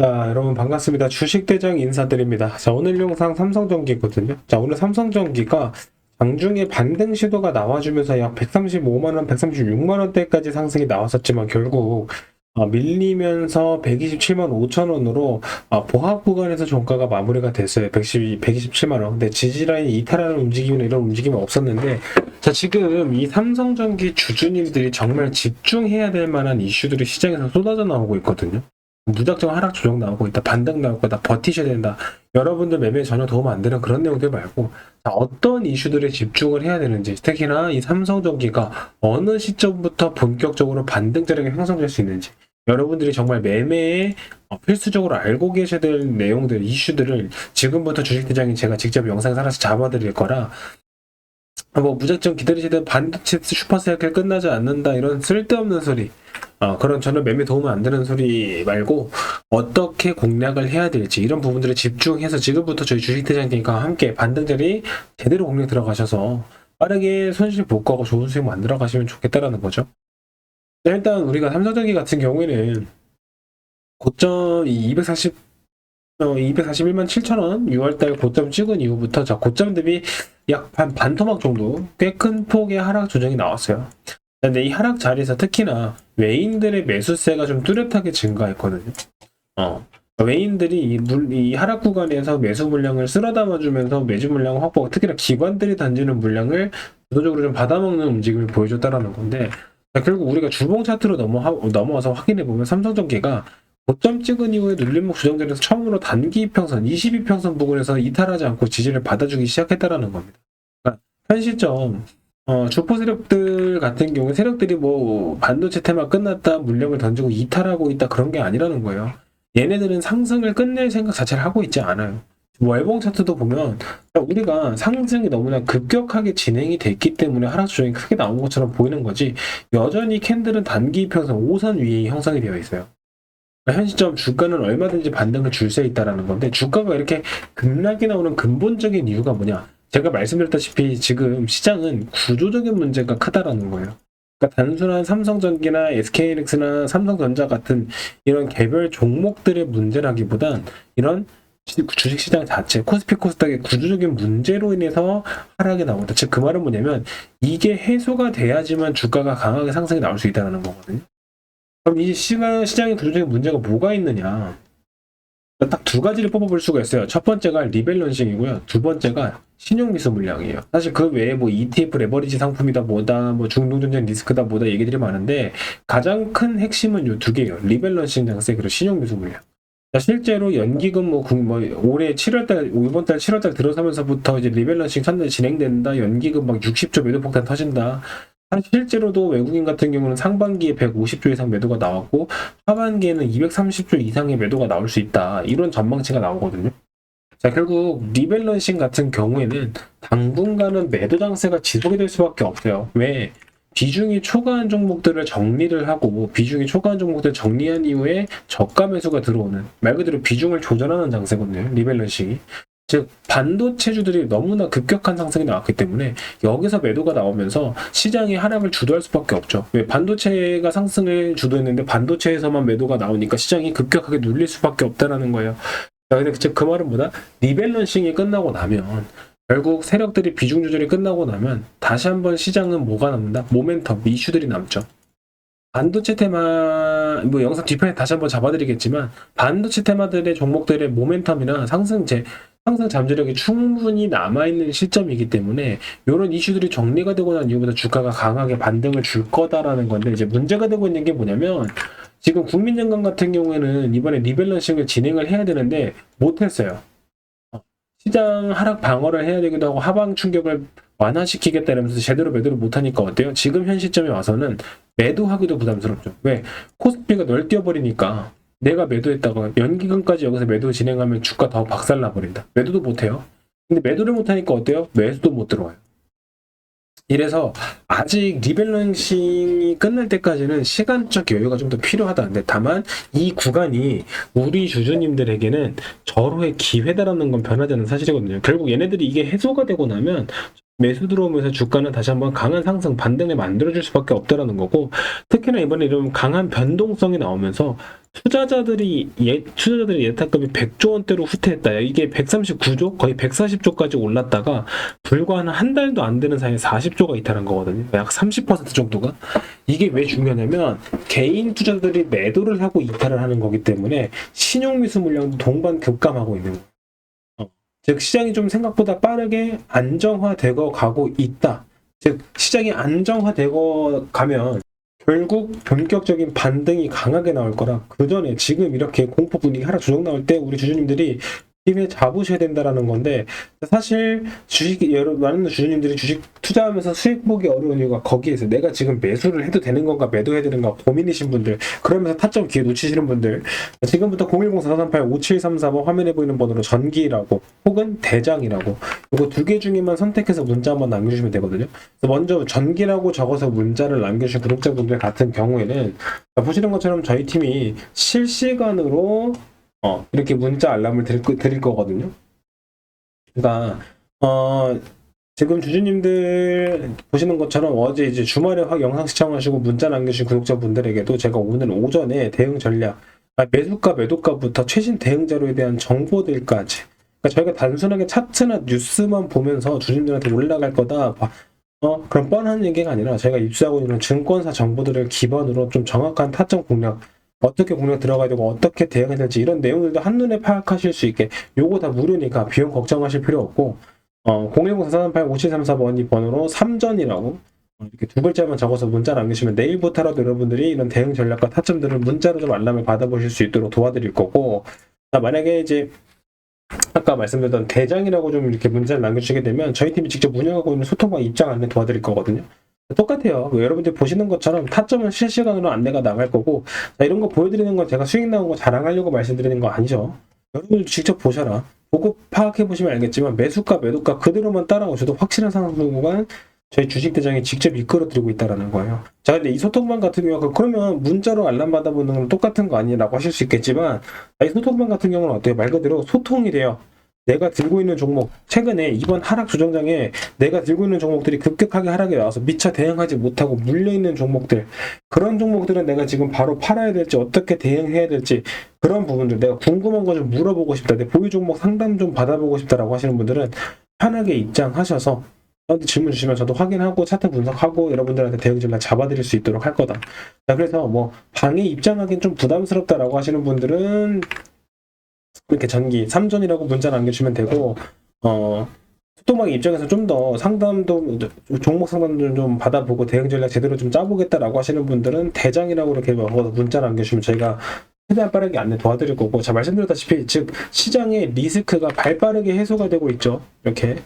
자, 여러분 반갑습니다. 주식대장 인사드립니다. 자, 오늘 영상 삼성전기거든요. 자, 오늘 삼성전기가 장중에 반등 시도가 나와주면서 약 135만원, 136만원대까지 상승이 나왔었지만 결국 밀리면서 127만 5천원으로 보합 구간에서 종가가 마무리가 됐어요. 127만원. 근데 지지라인 이탈하는 움직임이나 이런 움직임은 없었는데, 자, 지금 이 삼성전기 주주님들이 정말 집중해야 될 만한 이슈들이 시장에서 쏟아져 나오고 있거든요. 무작정 하락 조정 나오고 있다, 반등 나올 거다, 버티셔야 된다, 여러분들 매매에 전혀 도움 안 되는 그런 내용들 말고, 자, 어떤 이슈들에 집중을 해야 되는지, 특히나 이 삼성전기가 어느 시점부터 본격적으로 반등 자력이 형성될 수 있는지, 여러분들이 정말 매매에 필수적으로 알고 계셔야 될 내용들, 이슈들을 지금부터 주식대장이 제가 직접 영상에 살아서 잡아드릴 거라, 뭐 무작정 기다리시던 반도체 슈퍼사이클 끝나지 않는다 이런 쓸데없는 소리, 그런 저는 매매 도움은 안 되는 소리 말고 어떻게 공략을 해야 될지 이런 부분들에 집중해서 지금부터 저희 주식대장님과 함께 반등 자리 제대로 공략 들어가셔서 빠르게 손실 복구하고 좋은 수익 만들어 가시면 좋겠다라는 거죠. 일단 우리가 삼성전기 같은 경우에는 고점 241만 7천원 6월달 고점 찍은 이후부터 자, 고점 대비 약 반토막 정도 꽤 큰 폭의 하락 조정이 나왔어요. 근데 이 하락 자리에서 특히나 외인들의 매수세가 좀 뚜렷하게 증가했거든요. 외인들이 이 하락 구간에서 매수 물량을 쓸어 담아주면서 매주 물량 확보, 특히나 기관들이 던지는 물량을 주도적으로 좀 받아먹는 움직임을 보여줬다라는 건데, 자, 결국 우리가 주봉 차트로 넘어와서 확인해 보면 삼성전기가 고점 찍은 이후에 눌림목 조정되면서 처음으로 단기 이평선, 22평선 부근에서 이탈하지 않고 지지를 받아주기 시작했다라는 겁니다. 그러니까 현 시점 주포 세력들 같은 경우에 세력들이 뭐 반도체 테마 끝났다, 물량을 던지고 이탈하고 있다 그런 게 아니라는 거예요. 얘네들은 상승을 끝낼 생각 자체를 하고 있지 않아요. 월봉 차트도 보면 우리가 상승이 너무나 급격하게 진행이 됐기 때문에 하락 조정이 크게 나온 것처럼 보이는 거지, 여전히 캔들은 단기 이평선 5선 위에 형성이 되어 있어요. 현 시점 주가는 얼마든지 반등을 줄 수 있다라는 건데, 주가가 이렇게 급락이 나오는 근본적인 이유가 뭐냐? 제가 말씀드렸다시피 지금 시장은 구조적인 문제가 크다라는 거예요. 그러니까 단순한 삼성전기나 SK하이닉스나 삼성전자 같은 이런 개별 종목들의 문제라기보단 이런 주식시장 자체, 코스피 코스닥의 구조적인 문제로 인해서 하락이 나온다. 즉 그 말은 뭐냐면 이게 해소가 돼야지만 주가가 강하게 상승이 나올 수 있다는 거거든요. 그럼 이 시장의 구조적인 문제가 뭐가 있느냐? 딱 두 가지를 뽑아볼 수가 있어요. 첫 번째가 리밸런싱이고요. 두 번째가 신용미수 물량이에요. 사실 그 외에 뭐 ETF 레버리지 상품이다 뭐다, 뭐 중동전쟁 리스크다 뭐다 얘기들이 많은데, 가장 큰 핵심은 이 두 개예요. 리밸런싱 장세 그리고 신용미수 물량. 자, 실제로 연기금 올해 7월달, 이번 달 7월달 들어서면서부터 이제 리밸런싱 천대 진행된다. 연기금 막 60조 매도 폭탄 터진다. 실제로도 외국인 같은 경우는 상반기에 150조 이상 매도가 나왔고 하반기에는 230조 이상의 매도가 나올 수 있다, 이런 전망치가 나오거든요. 자, 결국 리밸런싱 같은 경우에는 당분간은 매도 장세가 지속이 될 수밖에 없어요. 왜? 비중이 초과한 종목들을 정리를 하고, 비중이 초과한 종목들을 정리한 이후에 저가 매수가 들어오는, 말 그대로 비중을 조절하는 장세거든요, 리밸런싱이. 즉 반도체주들이 너무나 급격한 상승이 나왔기 때문에 여기서 매도가 나오면서 시장이 하락을 주도할 수밖에 없죠. 왜? 반도체가 상승을 주도했는데 반도체에서만 매도가 나오니까 시장이 급격하게 눌릴 수밖에 없다라는 거예요. 자, 근데 즉 그 말은 뭐다? 리밸런싱이 끝나고 나면, 결국 세력들이 비중 조절이 끝나고 나면 다시 한번 시장은 뭐가 남는다? 모멘텀, 이슈들이 남죠. 반도체 테마, 뭐 영상 뒤편에 다시 한번 잡아드리겠지만, 반도체 테마들의 종목들의 모멘텀이나 상승 잠재력이 충분히 남아있는 시점이기 때문에 이런 이슈들이 정리가 되고 난 이후부터 주가가 강하게 반등을 줄 거다라는 건데, 이제 문제가 되고 있는 게 뭐냐면, 지금 국민연금 같은 경우에는 이번에 리밸런싱을 진행을 해야 되는데 못했어요. 시장 하락 방어를 해야 되기도 하고 하방 충격을 완화시키겠다 이러면서 제대로 매도를 못하니까 어때요? 지금 현 시점에 와서는 매도하기도 부담스럽죠. 왜? 코스피가 널뛰어버리니까 내가 매도했다가 연기금까지 여기서 매도 진행하면 주가 더 박살나버린다. 매도도 못해요. 근데 매도를 못하니까 어때요? 매수도 못 들어와요. 이래서 아직 리밸런싱이 끝날 때까지는 시간적 여유가 좀 더 필요하다는데, 다만 이 구간이 우리 주주님들에게는 절호의 기회다라는 건 변하지 않는 사실이거든요. 결국 얘네들이 이게 해소가 되고 나면 매수 들어오면서 주가는 다시 한번 강한 상승 반등을 만들어줄 수밖에 없다라는 거고, 특히나 이번에 이런 강한 변동성이 나오면서 투자자들이 예탁금이 100조 원대로 후퇴했다. 이게 139조, 거의 140조까지 올랐다가 불과 한 달도 안 되는 사이에 40조가 이탈한 거거든요. 약 30% 정도가. 이게 왜 중요하냐면 개인 투자자들이 매도를 하고 이탈을 하는 거기 때문에 신용 미수 물량도 동반 급감하고 있는 거예요. 즉 시장이 좀 생각보다 빠르게 안정화되고 가고 있다. 즉 시장이 안정화되고 가면 결국 본격적인 반등이 강하게 나올 거라, 그 전에 지금 이렇게 공포 분위기 하락 조정 나올 때 우리 주주님들이 힘에 잡으셔야 된다라는 건데, 사실 많은 주주님들이 주식 투자하면서 수익 보기 어려운 이유가 거기에서 내가 지금 매수를 해도 되는 건가 매도해야 되는가 고민이신 분들, 그러면서 타점 기회 놓치시는 분들, 지금부터 010-4438-5734번 화면에 보이는 번호로 전기라고 혹은 대장이라고 이거 두 개 중에만 선택해서 문자 한번 남겨주시면 되거든요. 먼저 전기라고 적어서 문자를 남겨주신 구독자분들 같은 경우에는 보시는 것처럼 저희 팀이 실시간으로 이렇게 문자 알람을 드릴 거거든요. 그러니까, 지금 주주님들 보시는 것처럼 어제 이제 주말에 영상 시청하시고 문자 남겨주신 구독자분들에게도 제가 오늘 오전에 대응 전략, 매수가, 매도가부터 최신 대응 자료에 대한 정보들까지, 그러니까 저희가 단순하게 차트나 뉴스만 보면서 주주님들한테 올라갈 거다, 그런 뻔한 얘기가 아니라 저희가 입수하고 있는 증권사 정보들을 기반으로 좀 정확한 타점 공략, 어떻게 공략 들어가야 되고 어떻게 대응해야 될지 이런 내용들도 한눈에 파악하실 수 있게, 요거 다 무료니까 비용 걱정하실 필요 없고, 010-4438-5734번 이 번호로 3전이라고 이렇게 두 글자만 적어서 문자 남기시면 내일부터라도 여러분들이 이런 대응 전략과 타점들을 문자로 좀 알람을 받아보실 수 있도록 도와드릴 거고, 만약에 이제 아까 말씀드렸던 대장이라고 좀 이렇게 문자를 남겨주시게 되면 저희 팀이 직접 운영하고 있는 소통과 입장 안내 도와드릴 거거든요. 똑같아요. 여러분들 보시는 것처럼 타점은 실시간으로 안내가 나갈 거고, 이런 거 보여드리는 건 제가 수익 나온 거 자랑하려고 말씀드리는 거 아니죠. 여러분들 직접 보셔라. 보고 파악해 보시면 알겠지만 매수가, 매도가 그대로만 따라오셔도 확실한 상승 구간 저희 주식대장이 직접 이끌어드리고 있다는 거예요. 자, 근데 이 소통방 같은 경우는 그러면 문자로 알람 받아보는 건 똑같은 거 아니라고 하실 수 있겠지만, 이 소통방 같은 경우는 어때요? 말 그대로 소통이 돼요. 내가 들고 있는 종목, 최근에 이번 하락 조정장에 내가 들고 있는 종목들이 급격하게 하락이 나와서 미처 대응하지 못하고 물려있는 종목들, 그런 종목들은 내가 지금 바로 팔아야 될지 어떻게 대응해야 될지 그런 부분들 내가 궁금한 거 좀 물어보고 싶다, 내 보유 종목 상담 좀 받아보고 싶다라고 하시는 분들은 편하게 입장하셔서 저한테 질문 주시면 저도 확인하고 차트 분석하고 여러분들한테 대응 전략 잡아드릴 수 있도록 할 거다. 자, 그래서 뭐 방에 입장하기는 좀 부담스럽다라고 하시는 분들은 이렇게 전기 3전이라고 문자 남겨주시면 되고, 소통방 입장에서 좀 더 상담도, 종목 상담도 좀 받아보고 대응 전략 제대로 좀 짜보겠다라고 하시는 분들은 대장이라고 이렇게 먹어서 문자 남겨주시면 저희가 최대한 빠르게 안내 도와드릴 거고, 자, 말씀드렸다시피 즉 시장의 리스크가 발빠르게 해소가 되고 있죠. 이렇게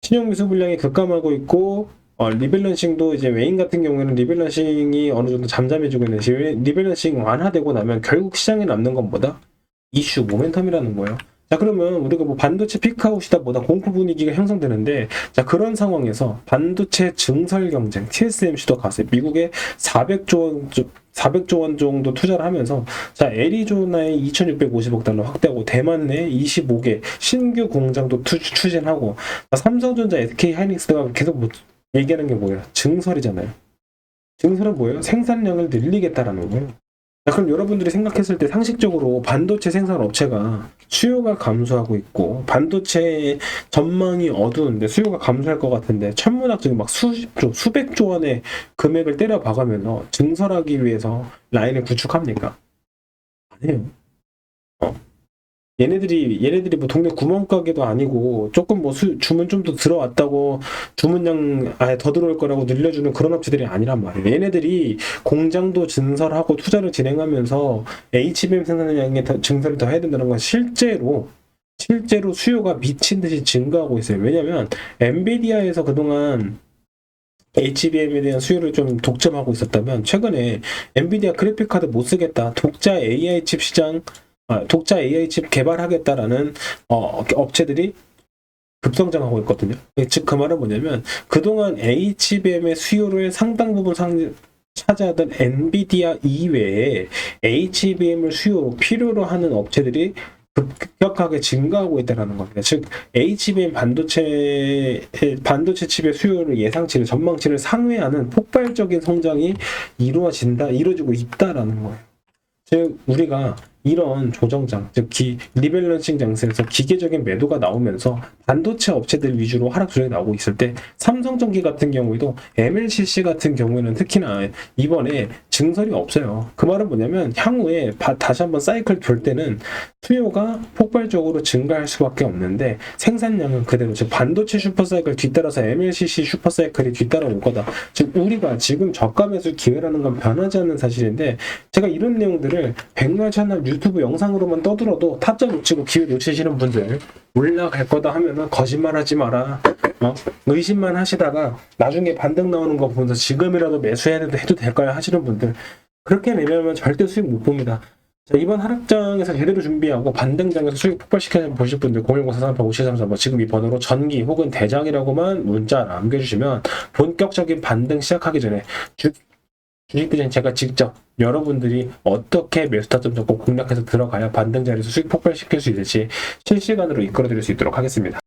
신용 미수 물량이 급감하고 있고, 리밸런싱도 이제 외인 같은 경우에는 리밸런싱이 어느 정도 잠잠해지고 있는 시, 리밸런싱 완화되고 나면 결국 시장에 남는 건 뭐다? 이슈 모멘텀이라는 거예요. 자, 그러면 우리가 뭐 반도체 피크아웃이다 뭐다 공포 분위기가 형성되는데, 자, 그런 상황에서 반도체 증설 경쟁 TSMC도 가서 미국에 400조 원 정도 투자를 하면서, 자, 애리조나에 2,650억 달러 확대하고 대만 내 25개 신규 공장도 추진하고, 자, 삼성전자, SK 하이닉스가 계속 뭐 얘기하는 게 뭐예요? 증설이잖아요. 증설은 뭐예요? 생산량을 늘리겠다라는 거예요. 자, 그럼 여러분들이 생각했을 때 상식적으로 반도체 생산 업체가 수요가 감소하고 있고 반도체 전망이 어두운데 수요가 감소할 것 같은데 천문학적인 막 수백조 원의 금액을 때려 박으면서 증설하기 위해서 라인을 구축합니까? 아니에요. 얘네들이 뭐 동네 구멍가게도 아니고 조금 뭐 주문 좀 더 들어왔다고 주문량 아예 더 들어올 거라고 늘려주는 그런 업체들이 아니란 말이에요. 얘네들이 공장도 증설하고 투자를 진행하면서 HBM 생산량의 증설을 더 해야 된다는 건 실제로 수요가 미친 듯이 증가하고 있어요. 왜냐면 엔비디아에서 그동안 HBM에 대한 수요를 좀 독점하고 있었다면 최근에 엔비디아 그래픽카드 못 쓰겠다, 독자 AI 칩 시장, 독자 AI 칩 개발하겠다라는 업체들이 급성장하고 있거든요. 즉 그 말은 뭐냐면 그동안 HBM의 수요를 상당 부분 차지하던 엔비디아 이외에 HBM을 필요로 하는 업체들이 급격하게 증가하고 있다는 겁니다. 즉 HBM 반도체 칩의 수요를 예상치를 전망치를 상회하는 폭발적인 성장이 이루어지고 있다라는 거예요. 즉 우리가 이런 조정장, 즉 리밸런싱 장세에서 기계적인 매도가 나오면서 반도체 업체들 위주로 하락 조정이 나오고 있을 때 삼성전기 같은 경우에도 MLCC 같은 경우에는 특히나 이번에 증설이 없어요. 그 말은 뭐냐면 향후에 다시 한번 사이클 돌 때는 수요가 폭발적으로 증가할 수밖에 없는데 생산량은 그대로, 즉 반도체 슈퍼사이클 뒤따라서 MLCC 슈퍼사이클이 뒤따라올 거다. 즉 우리가 지금 저가 매수 기회라는 건 변하지 않는 사실인데, 제가 이런 내용들을 백날 천날 유튜브 영상으로만 떠들어도 타짜 놓치고 기회 놓치시는 분들, 올라갈 거다 하면은 거짓말하지 마라, 의심만 하시다가 나중에 반등 나오는 거 보면서 지금이라도 매수해도 해도 될까요 하시는 분들, 그렇게 매매하면 절대 수익 못 봅니다. 자, 이번 하락장에서 제대로 준비하고 반등장에서 수익 폭발시켜 보실 분들 010-4385-5734 지금 이 번호로 전기 혹은 대장이라고만 문자 남겨주시면 본격적인 반등 시작하기 전에 주식부진 제가 직접 여러분들이 어떻게 매수 타점 잡고 공략해서 들어가야 반등 자리에서 수익 폭발시킬 수 있을지 실시간으로 이끌어 드릴 수 있도록 하겠습니다.